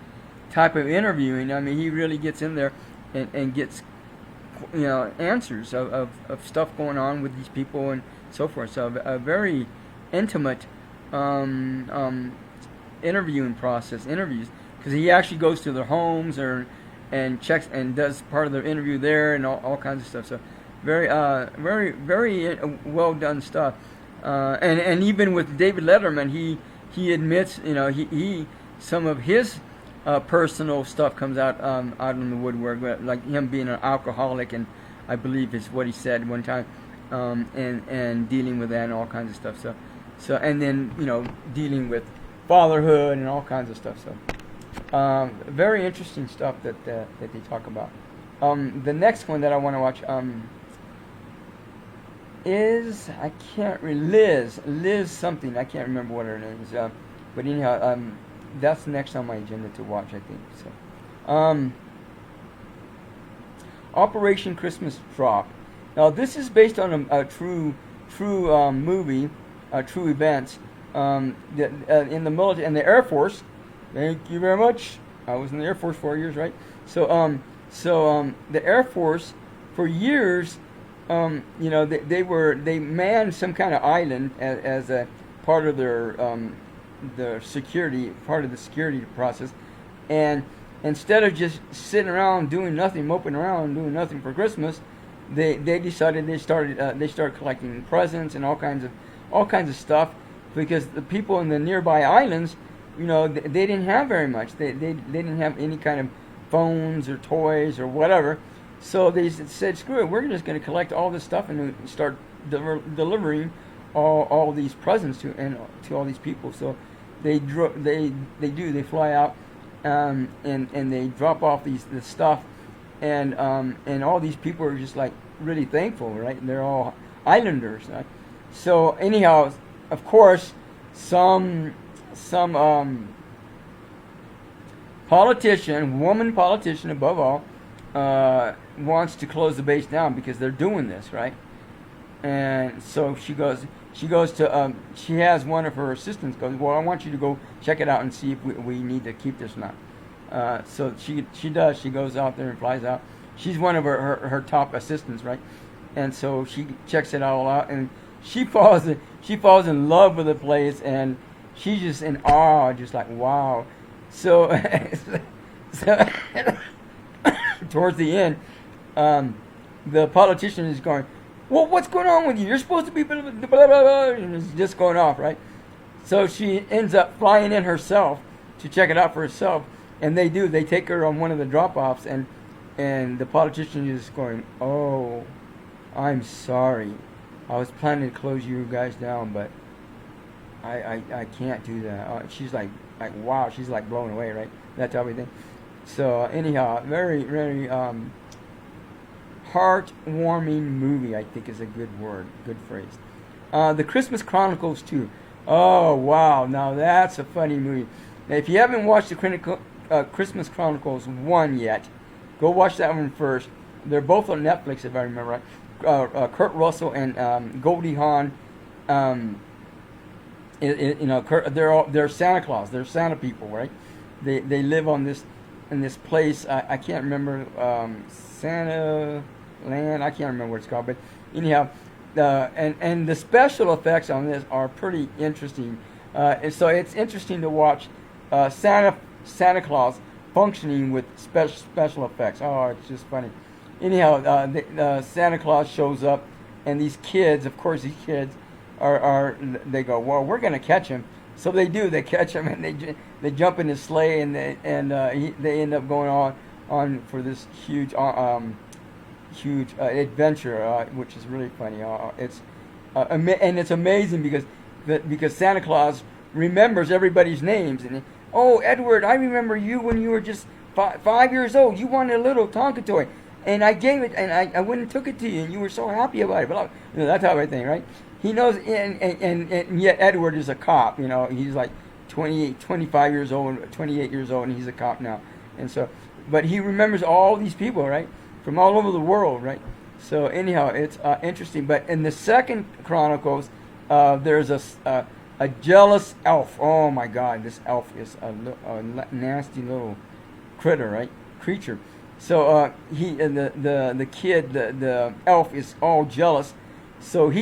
type of interviewing. I mean, he really gets in there and gets answers of stuff going on with these people and so forth. So a very intimate interviewing process, interviews, because he actually goes to their homes and checks and does part of the interview there and all kinds of stuff. So very very well done stuff. And even with David Letterman, he admits he some of his personal stuff comes out in the woodwork, like him being an alcoholic, and I believe is what he said one time, and dealing with that and all kinds of stuff. So and then dealing with fatherhood and all kinds of stuff. So very interesting stuff that they talk about. The next one that I want to watch is Liz something. I can't remember what her name is. But anyhow, that's next on my agenda to watch, I think. So, Operation Christmas Drop. Now, this is based on a true movie, true events. In the military and the Air Force. Thank you very much. I was in the Air Force 4 years, right? So the Air Force for years, they manned some kind of island as a part of their security, part of the security process, and instead of just sitting around doing nothing, moping around, doing nothing for Christmas, they decided they started collecting presents and all kinds of stuff, because the people in the nearby islands, they didn't have very much. They didn't have any kind of phones or toys or whatever. So they said, screw it, we're just going to collect all this stuff and start delivering all these presents to all these people. So they fly out and they drop off this stuff, and all these people are just like really thankful, right? And they're all islanders, right? So anyhow, of course, some woman politician above all, wants to close the base down because they're doing this, right? And so she has one of her assistants goes, well, I want you to go check it out and see if we need to keep this or not. So she does. She goes out there and flies out. She's one of her top assistants, right? And so she checks it all out, and she falls in love with the place, and she's just in awe, just like, wow. So towards the end, the politician is going, well, what's going on with you? You're supposed to be blah, blah, blah, blah, and it's just going off, right? So she ends up flying in herself to check it out for herself, and they take her on one of the drop-offs, and the politician is going, oh, I'm sorry. I was planning to close you guys down, but I can't do that. She's like wow, she's like blown away, right? That type of thing. So anyhow, very, very heartwarming movie, I think is a good word, good phrase. The Christmas Chronicles 2. Oh, wow, now that's a funny movie. Now, if you haven't watched the Christmas Chronicles 1 yet, go watch that one first. They're both on Netflix, if I remember right. Kurt Russell and Goldie Hawn. They're Santa Claus. They're Santa people, right? They live in this place. I can't remember, Santa Land. I can't remember what it's called, but anyhow, and the special effects on this are pretty interesting. And so it's interesting to watch Santa Santa Claus functioning with special effects. Oh, it's just funny. Anyhow, Santa Claus shows up, and these kids, of course, they go, well, we're going to catch him. So they do. They catch him, and they jump in his sleigh, and they end up going on for this huge adventure, which is really funny. And it's amazing because Santa Claus remembers everybody's names, and Edward, I remember you when you were just 5 years old. You wanted a little Tonka toy, and I gave it, and I went and took it to you, and you were so happy about it. But that type of thing, right? He knows, and yet Edward is a cop. He's like 25 years old, 28 years old, and he's a cop now. And so, but he remembers all these people, right, from all over the world, right? So anyhow, it's interesting. But in the second Chronicles, there's a jealous elf. Oh my God, this elf is a nasty little creature. So the kid, the elf is all jealous. So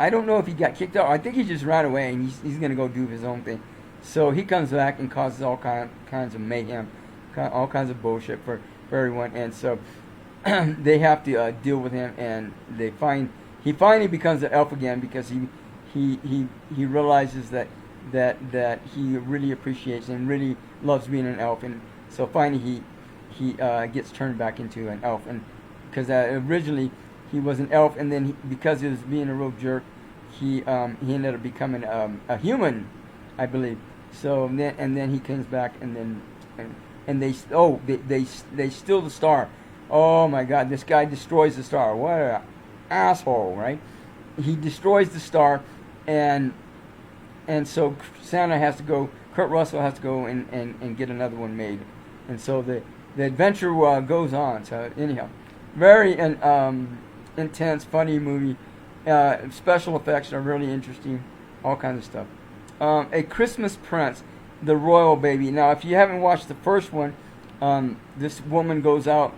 I don't know if he got kicked out. I think he just ran away, and he's going to go do his own thing. So he comes back and causes all kinds of mayhem, all kinds of bullshit for everyone. And so they have to deal with him, and he finally becomes an elf again because he realizes that he really appreciates and really loves being an elf. And so finally he gets turned back into an elf, and because originally he was an elf, and then because he was being a real jerk, he ended up becoming a human, I believe. So then he comes back, and they steal the star. Oh my God, this guy destroys the star. What an asshole, right? He destroys the star, and so Santa has to go. Kurt Russell has to go and get another one made, and so the adventure goes on. So anyhow, very intense, funny movie. Special effects are really interesting. All kinds of stuff. A Christmas Prince, the royal baby. Now, if you haven't watched the first one, this woman goes out.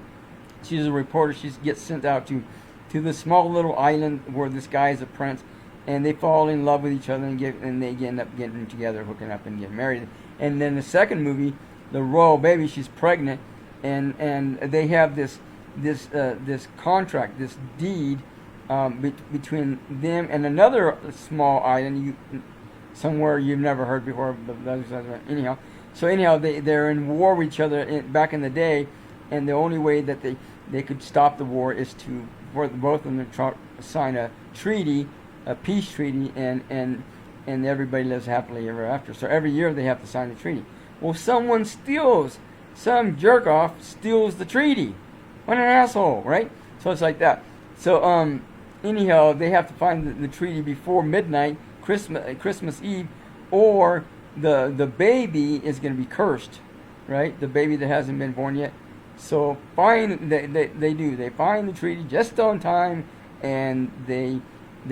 She's a reporter. She gets sent out to this small little island where this guy is a prince, and they fall in love with each other and they end up getting together, hooking up, and getting married. And then the second movie, the royal baby, she's pregnant, and they have this contract, this deed between them and another small island somewhere you've never heard before. Anyhow, they're in war with each other back in the day, and the only way that they could stop the war is for both of them to sign a treaty, a peace treaty, and everybody lives happily ever after. So every year they have to sign the treaty. Well, some jerk off steals the treaty. What an asshole, right? So it's like that. So anyhow, they have to find the treaty before midnight, Christmas Eve, or the baby is going to be cursed, right? The baby that hasn't been born yet. So they find the treaty just on time, and they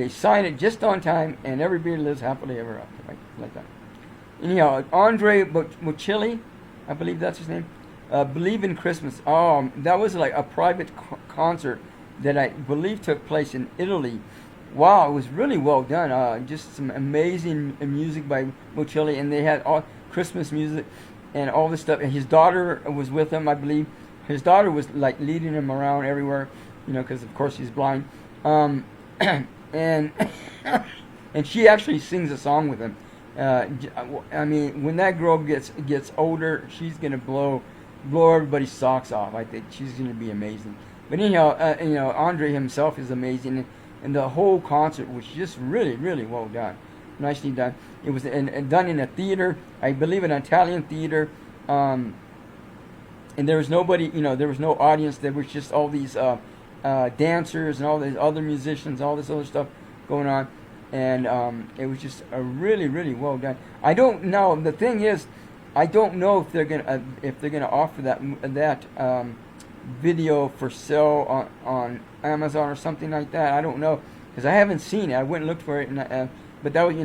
sign it just on time, and everybody lives happily ever after, right? Like that. Anyhow, Andrea Bocelli, I believe that's his name. Believe in Christmas. That was like a private concert that I believe took place in Italy. Wow, it was really well done. Just some amazing music by Bocelli, and they had all Christmas music and all this stuff. And his daughter was with him, I believe. His daughter was like leading him around everywhere, because of course he's blind. And and she actually sings a song with him. I mean, when that girl gets older, she's gonna blow everybody's socks off. I think she's gonna be amazing. But anyhow, Andre himself is amazing, and the whole concert was just really, really well done, nicely done. It was done in a theater, I believe, an Italian theater, and there was nobody, there was no audience. There was just all these dancers and all these other musicians, all this other stuff going on, and it was just a really, really well done. I don't know. The thing is, I don't know if they're gonna offer that video for sale on Amazon or something like that. I don't know, because I haven't seen it. I went and looked for it, but that was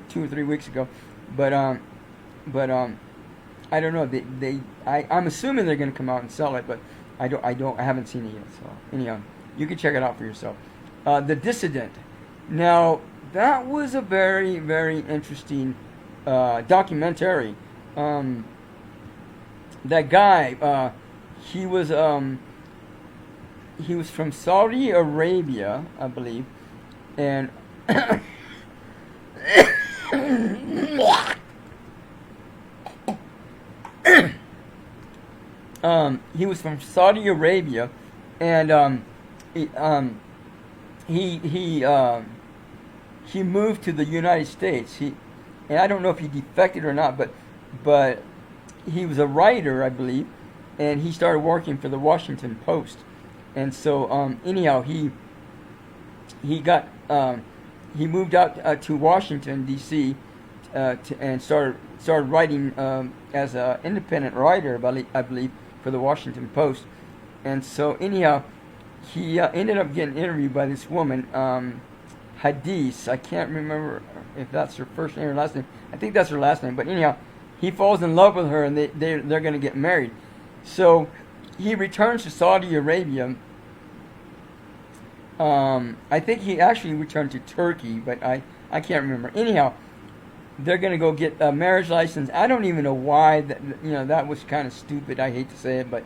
2 or 3 weeks ago. But I don't know. I'm assuming they're gonna come out and sell it, but I haven't seen it yet. So anyhow, you can check it out for yourself. The Dissident. Now that was a very, very interesting documentary. that guy, he was from Saudi Arabia, I believe, and he was from Saudi Arabia, and he, he moved to the United States. And I don't know if he defected or not, but he was a writer, I believe, and he started working for the Washington Post. And so anyhow, he moved out to Washington D.C. And started writing as an independent writer, I believe, for the Washington Post. And so anyhow, he ended up getting interviewed by this woman, Hadith. I can't remember if that's her first name or last name. I think that's her last name. But anyhow, he falls in love with her, and they're going to get married. So he returns to Saudi Arabia. I think he actually returned to Turkey, but I can't remember. Anyhow, they're going to go get a marriage license. I don't even know why. That was kind of stupid. I hate to say it, but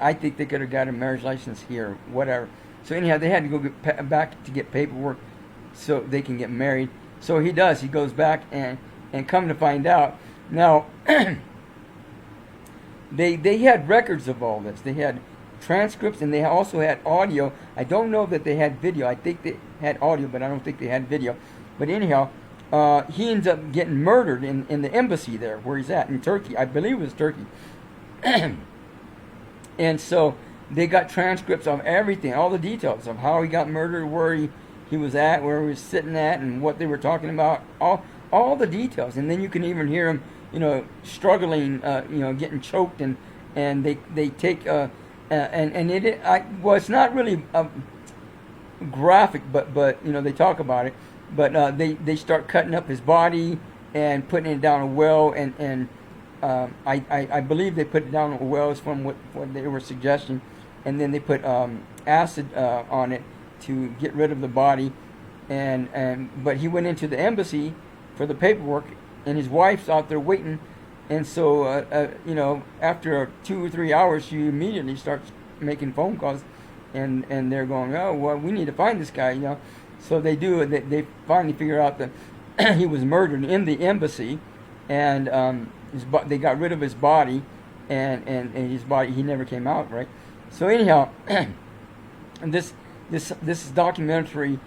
I think they could have got a marriage license here, whatever. So anyhow, they had to go back to get paperwork so they can get married. So he does. He goes back and come to find out. Now, they had records of all this. They had transcripts, and they also had audio. I don't know that they had video. I think they had audio, but I don't think they had video. But anyhow, he ends up getting murdered in the embassy there, where he's at, in Turkey. I believe it was Turkey. And so they got transcripts of everything, all the details of how he got murdered, where he was at, where he was sitting at, and what they were talking about, all the details. And then you can even hear him, struggling, getting choked, and they take it's not really graphic, but they talk about it. But they start cutting up his body and putting it down a well, and I believe they put it down a well from what they were suggesting, and then they put acid on it to get rid of the body, but he went into the embassy for the paperwork, and his wife's out there waiting, and so after 2 or 3 hours, she immediately starts making phone calls, and they're going, oh well, we need to find this guy, So they do. They finally figure out that he was murdered in the embassy, and they got rid of his body, and his body, he never came out, right? So anyhow, and this documentary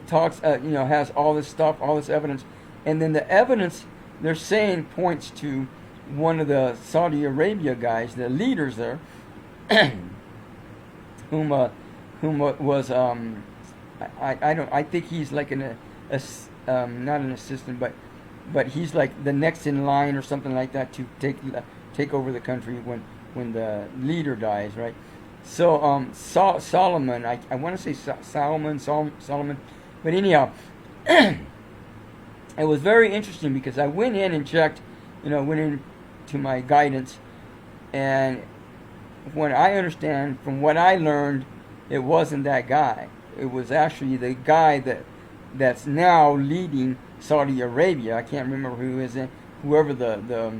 talks, has all this stuff, all this evidence, and then the evidence they're saying points to one of the Saudi Arabia guys, the leaders there, whom was I think he's like not an assistant, but he's like the next in line or something like that to take over the country when the leader dies, right? So Solomon, I want to say Solomon, but anyhow, it was very interesting because I went in and checked, went into my guidance, and when I understand from what I learned, it wasn't that guy. It was actually the guy that's now leading Saudi Arabia. I can't remember who is it. Whoever the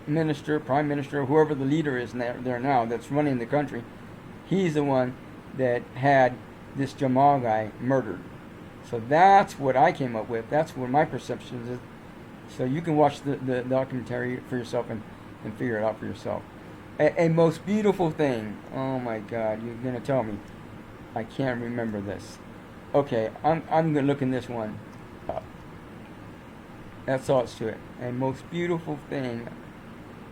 minister, prime minister, whoever the leader is there now that's running the country, he's the one that had this Jamal guy murdered. So that's what I came up with. That's what my perception is. So you can watch the documentary for yourself and figure it out for yourself. A most beautiful thing. Oh my God, you're gonna tell me I can't remember this. Okay, I'm gonna look in this one up. That's all it's to it. A most beautiful thing.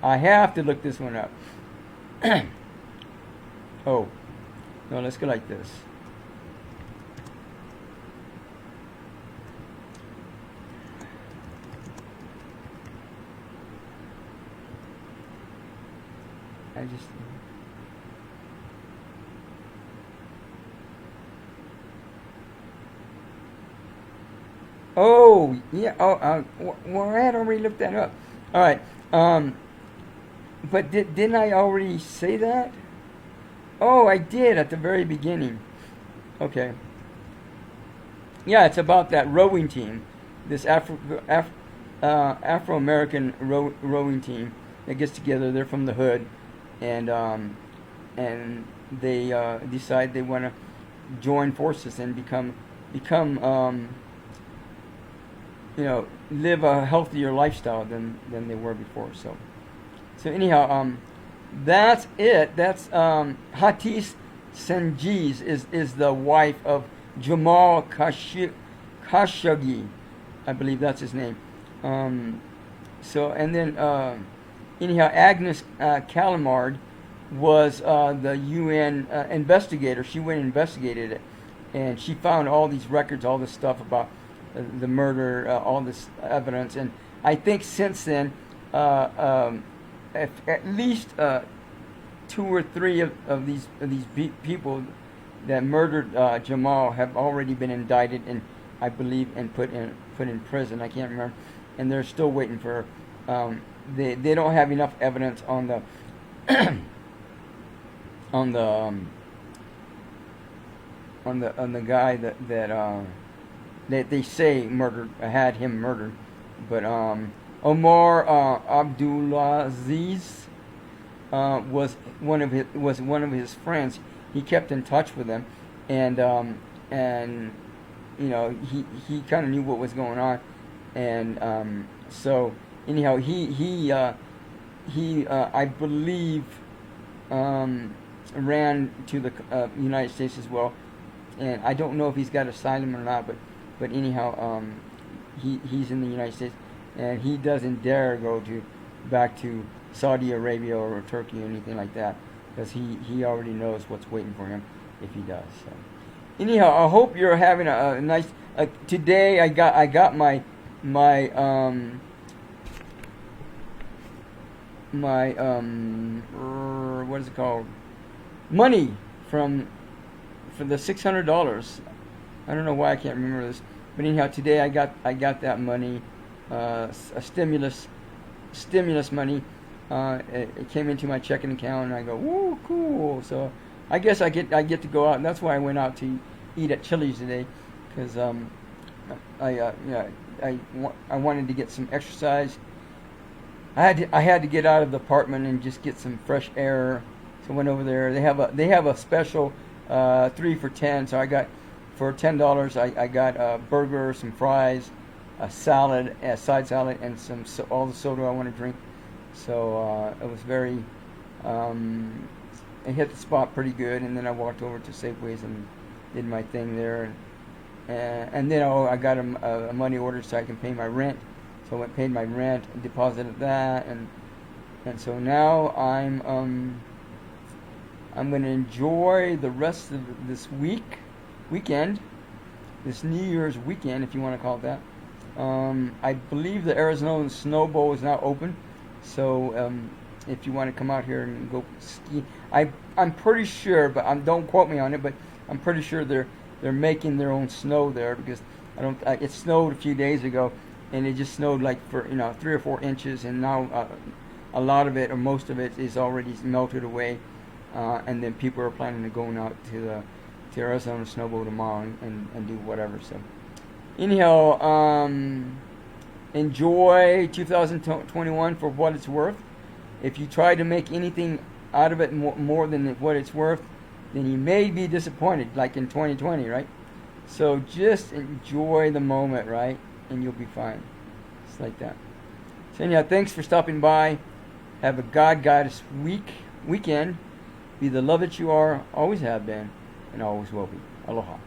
I have to look this one up. Oh, no, let's go like this. Oh, yeah. Oh, well, I had already looked that up. All right. But didn't I already say that? Oh, I did at the very beginning. Okay. Yeah, it's about that rowing team. This Afro-American rowing team that gets together. They're from the hood, and they decide they want to join forces and become live a healthier lifestyle than they were before. So anyhow, that's it. That's Hatis Sengiz is the wife of Jamal Khashoggi, I believe that's his name. Anyhow, Agnes Calamard was the UN investigator. She went and investigated it, and she found all these records, all this stuff about the murder, all this evidence. And I think since then, at least 2 or 3 of these people that murdered Jamal have already been indicted and I believe and put in prison. I can't remember, and they're still waiting for. They don't have enough evidence on the on the guy that they say had him murdered, but Omar Abdulaziz was one of his friends. He kept in touch with him, and he kind of knew what was going on, and so anyhow he I believe ran to the United States as well, and I don't know if he's got asylum or not, but anyhow he's in the United States, and he doesn't dare go back to Saudi Arabia or Turkey or anything like that, because he already knows what's waiting for him if he does. So anyhow, I hope you're having a nice today. I got my what is it called, money for the $600. I don't know why I can't remember this, but anyhow, today I got that money, a stimulus money. It came into my checking account, and I go, "Woo, cool!" So I guess I get to go out, and that's why I went out to eat at Chili's today, because I wanted to get some exercise. I had to get out of the apartment and just get some fresh air. So I went over there. They have a special 3 for $10. So I got for $10. I got a burger, some fries, a salad, a side salad, and all the soda I want to drink. So it was very. It hit the spot pretty good, and then I walked over to Safeways and did my thing there, and then I got a money order so I can pay my rent. So I went paid my rent, and deposited that, and so now I'm going to enjoy the rest of this weekend, this New Year's weekend, if you want to call it that. I believe the Arizona Snow Bowl is now open, so if you want to come out here and go ski, I'm pretty sure, but don't quote me on it, but I'm pretty sure they're making their own snow there, because it snowed a few days ago, and it just snowed like for 3 or 4 inches, and now a lot of it or most of it is already melted away, and then people are planning to go out to Arizona Snow Bowl tomorrow and do whatever. So anyhow, enjoy 2021 for what it's worth. If you try to make anything out of it more than what it's worth, then you may be disappointed, like in 2020, right? So just enjoy the moment, right? And you'll be fine. It's like that. So anyhow, thanks for stopping by. Have a God-Goddess weekend. Be the love that you are, always have been, and always will be. Aloha.